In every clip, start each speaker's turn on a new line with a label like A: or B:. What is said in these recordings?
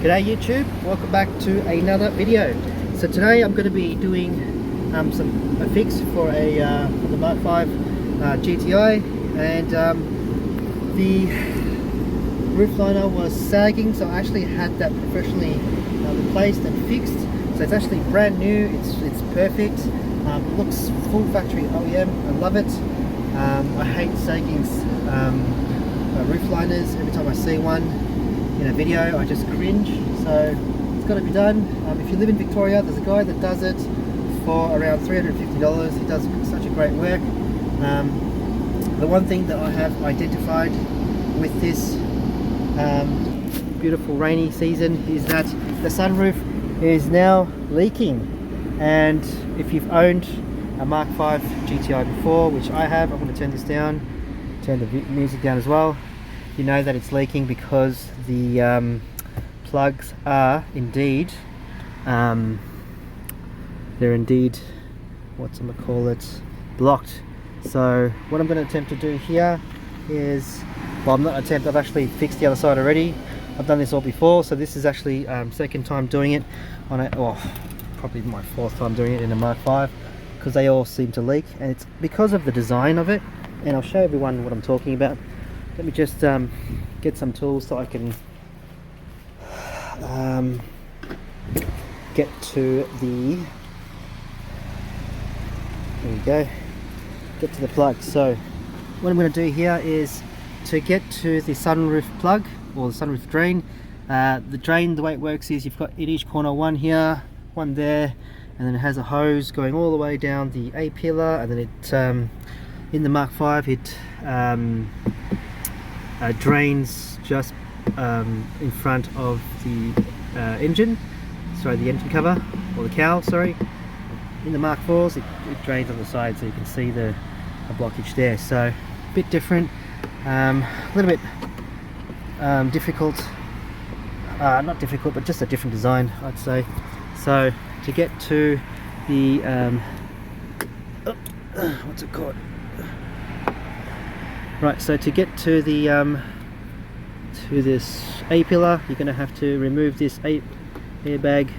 A: G'day YouTube, welcome back to another video. So today I'm going to be doing a fix for the MK5 GTI, and the roof liner was sagging, so I actually had that professionally replaced and fixed. So it's actually brand new, it's perfect, it looks full factory OEM, I love it. I hate sagging roof liners. Every time I see one in a video I just cringe, so it's got to be done. If you live in Victoria, there's a guy that does it for around $350. He does such a great work. The one thing that I have identified with this beautiful rainy season is that the sunroof is now leaking, and if you've owned a MK5 GTI before, which I have, I'm going to turn this down, turn the music down as well. You know that it's leaking because the plugs are indeed they're indeed blocked. So what I'm going to attempt to do here is, well, I'm not attempt, I've actually fixed the other side already. I've done this all before, so this is actually second time doing it on a, well, probably my fourth time doing it in a MK5, because they all seem to leak, and it's because of the design of it. And I'll show everyone what I'm talking about. Let me just get some tools so I can get to the, there we go, get to the plug. So what I'm going to do here is to get to the sunroof plug, or the sunroof drain. The drain, the way it works is you've got in each corner one here, one there, and then it has a hose going all the way down the A pillar, and then it in the MK5 it drains just in front of the engine, sorry, the engine cover, or the cowl, sorry. In the MK4s it drains on the side, so you can see the blockage there. So a bit different, a little bit difficult, not difficult, but just a different design, I'd say. So to get to the what's it called? Right, so to get to the to this A pillar, you're going to have to remove this airbag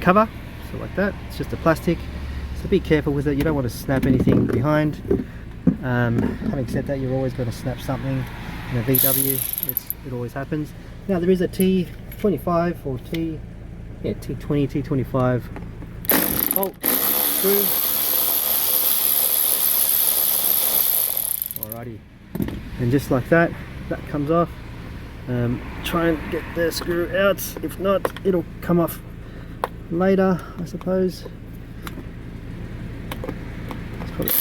A: cover, so like that. It's just a plastic, so be careful with it. You don't want to snap anything behind. Having said that, you're always going to snap something in a VW. It always happens. Now there is a T25 or T20, T25 bolt screw. Alrighty, and just like that, that comes off. Try and get the screw out. If not, it'll come off later, I suppose. It's probably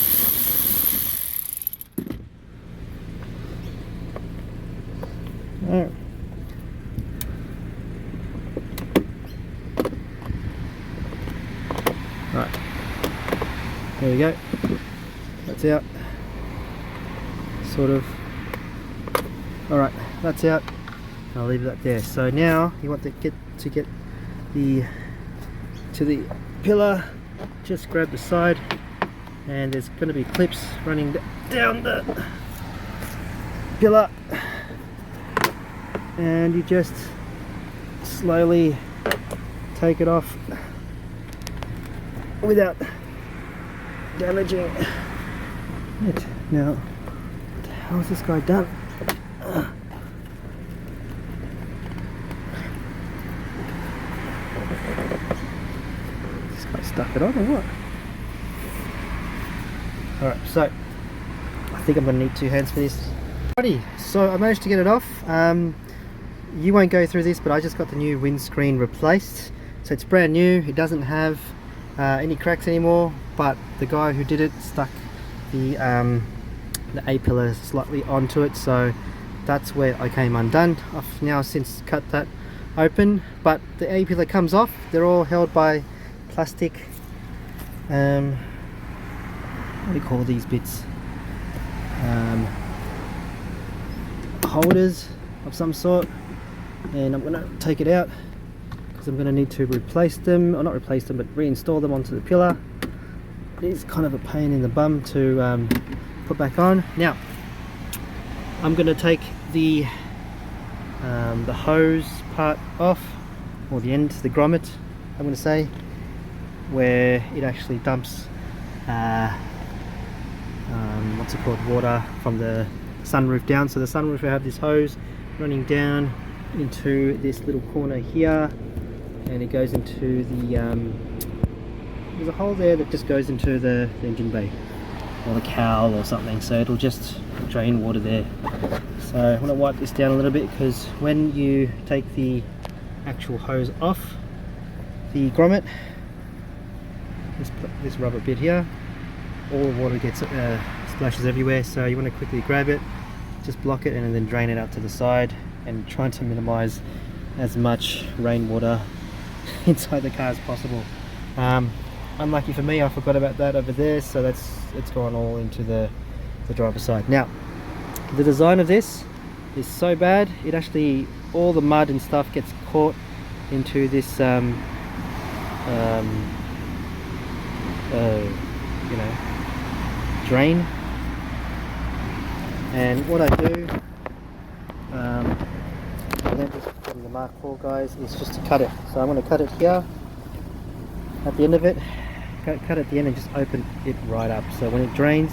A: right, there we go, that's out, sort of. Alright, that's out, I'll leave that there. So now you want to get the to the pillar, just grab the side, and there's going to be clips running down the pillar, and you just slowly take it off without damaging it. Now, what the hell has this guy done? This guy stuck it on or what? Alright, so I think I'm going to need two hands for this. Alrighty, so I managed to get it off. You won't go through this, but I just got the new windscreen replaced, so it's brand new. It doesn't have any cracks anymore, but the guy who did it stuck the A pillar slightly onto it, so that's where I came undone. I've now since cut that open, but the A pillar comes off. They're all held by plastic, what do you call these bits, holders of some sort, and I'm going to take it out because I'm going to need to replace them, or not replace them, but reinstall them onto the pillar. It is kind of a pain in the bum to put back on. Now I'm going to take the the hose part off, or the end, the grommet I'm going to say, where it actually dumps what's it called, water from the sunroof down. So the sunroof will have this hose running down into this little corner here, and it goes into the there's a hole there that just goes into the engine bay or the cowl or something, so it'll just drain water there. So I want to wipe this down a little bit, because when you take the actual hose off the grommet, this rubber bit here, all the water gets splashes everywhere, so you want to quickly grab it, just block it, and then drain it out to the side, and trying to minimize as much rainwater inside the car as possible. Unlucky for me, I forgot about that over there, so it's gone all into the driver's side. Now, the design of this is so bad, it actually, all the mud and stuff gets caught into this you know, drain. And what I do, I learned this from the Mark IV guys, is just to cut it. So I'm going to cut it here at the end of it, cut at the end, and just open it right up. So when it drains,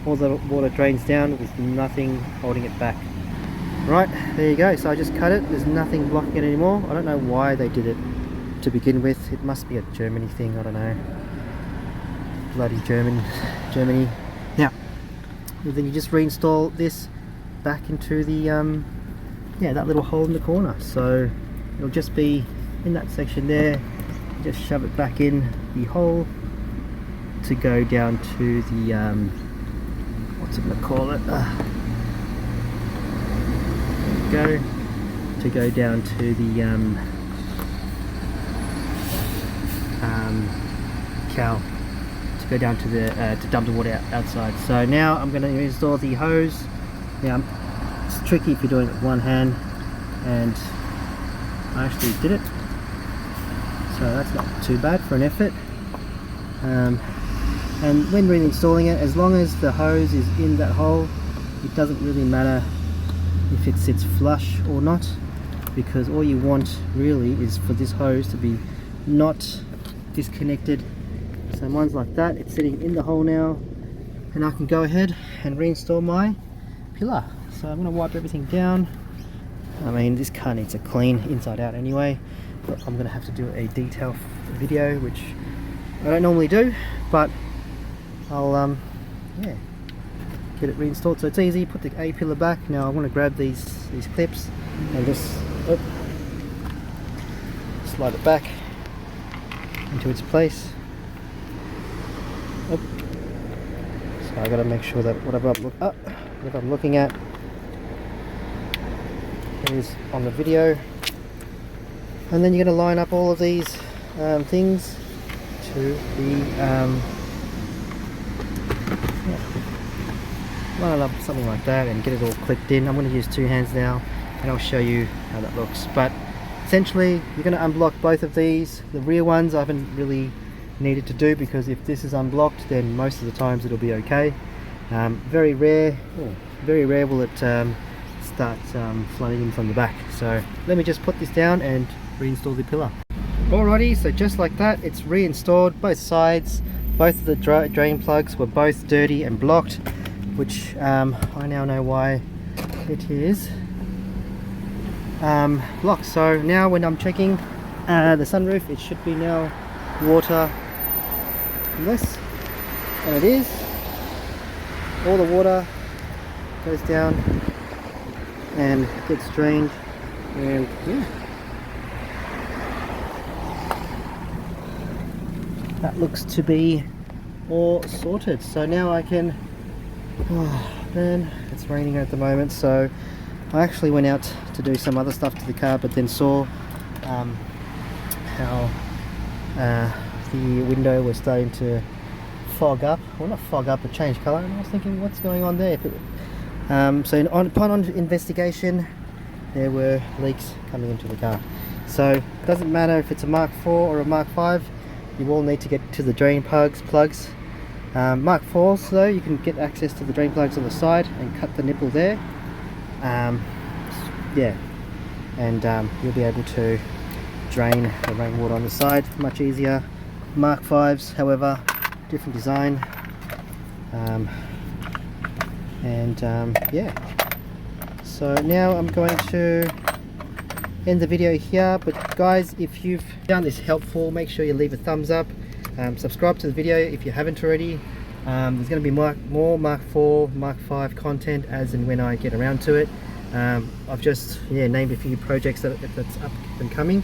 A: all the water drains down with nothing holding it back. Right, there you go. So I just cut it, there's nothing blocking it anymore. I don't know why they did it to begin with. It must be a Germany thing, I don't know. Bloody Germany. Now, then you just reinstall this back into the yeah, that little hole in the corner. So it'll just be in that section there. You just shove it back in the hole to go down to the what's it gonna call it? There we go. To go down to the cowl, to go down to the to dump the water outside. So now I'm going to install the hose. Now it's tricky if you're doing it with one hand, and I actually did it, so that's not too bad for an effort. And when reinstalling it, as long as the hose is in that hole, it doesn't really matter if it sits flush or not, because all you want really is for this hose to be not disconnected. So mine's like that, it's sitting in the hole now, and I can go ahead and reinstall my pillar. So I'm going to wipe everything down. I mean, this car needs a clean inside out anyway, but I'm going to have to do a detail video, which I don't normally do, but I'll yeah, get it reinstalled. So it's easy. Put the A pillar back. Now I want to grab these clips and just slide it back into its place. So I got to make sure that whatever I'm looking at is on the video, and then you're going to line up all of these things to the line it up something like that, and get it all clipped in. I'm going to use two hands now, and I'll show you how that looks. But essentially, you're going to unblock both of these. The rear ones I haven't really needed to do, because if this is unblocked, then most of the times it'll be okay. Very rare will it start flooding in from the back. So let me just put this down and reinstall the pillar. Alrighty, so just like that, it's reinstalled both sides. Both of the drain plugs were both dirty and blocked, which I now know why it is blocked. So now when I'm checking the sunroof, it should be now waterless, and it is. All the water goes down and gets drained, and yeah, that looks to be all sorted. So now I can, oh man, it's raining at the moment, so I actually went out to do some other stuff to the car, but then saw how the window was starting to fog up, well not fog up, but change colour, and I was thinking, what's going on there? So upon investigation, there were leaks coming into the car. So it doesn't matter if it's a Mark IV or a Mark V, you will need to get to the drain plugs. Mark IVs though, you can get access to the drain plugs on the side and cut the nipple there. Yeah, and you'll be able to drain the rainwater on the side much easier. Mark 5s, however, different design, yeah. So now I'm going to end the video here, but guys, if you've found this helpful, make sure you leave a thumbs up, subscribe to the video if you haven't already. There's going to be more Mark 4, Mark 5 content as and when I get around to it. I've just named a few projects that's up and coming,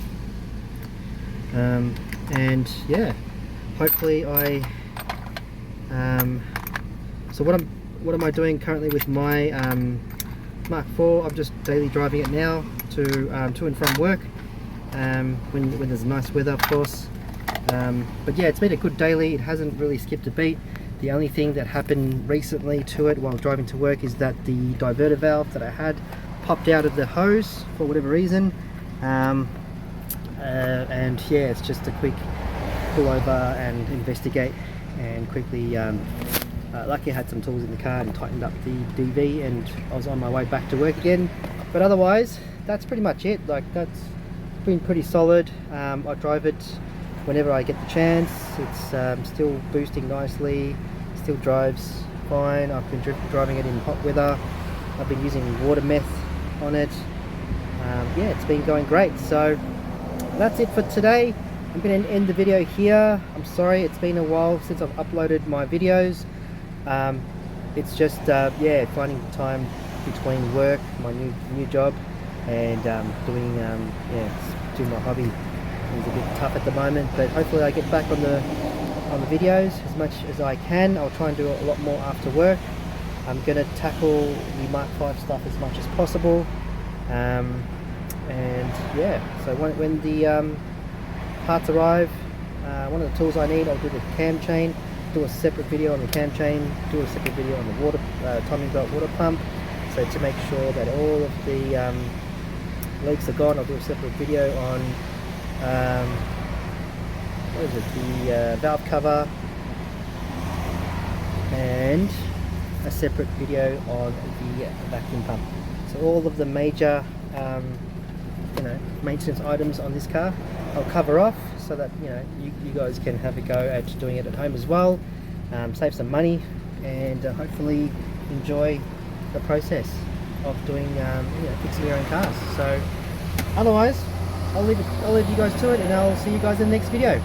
A: and yeah, hopefully so what am I doing currently with my Mark 4? I'm just daily driving it now to and from work, when there's nice weather, of course. But yeah, it's been a good daily. It hasn't really skipped a beat. The only thing that happened recently to it while driving to work is that the diverter valve that I had popped out of the hose for whatever reason, and yeah, it's just a quick pull over and investigate, and quickly lucky I had some tools in the car and tightened up the DV, and I was on my way back to work again. But otherwise, that's pretty much it. Like, that's been pretty solid. I drive it whenever I get the chance. It's still boosting nicely, still drives fine. I've been driving it in hot weather. I've been using water meth on it. Yeah, it's been going great. So that's it for today. I'm going to end the video here. I'm sorry, it's been a while since I've uploaded my videos. It's just yeah, finding time between work, my new job, and doing my hobby is a bit tough at the moment. But hopefully I get back on the videos as much as I can. I'll try and do a lot more after work. I'm going to tackle the Mark 5 stuff as much as possible, and yeah, so when the parts arrive, one of the tools I need, I'll do the cam chain, do a separate video on the cam chain, do a separate video on the water timing belt water pump. So to make sure that all of the leaks are gone, I'll do a separate video on what is it, the valve cover, and a separate video on the vacuum pump. So all of the major maintenance items on this car I'll cover off, so that you guys can have a go at doing it at home as well, save some money, and hopefully enjoy the process of doing fixing your own cars. So otherwise, I'll leave you guys to it, and I'll see you guys in the next video.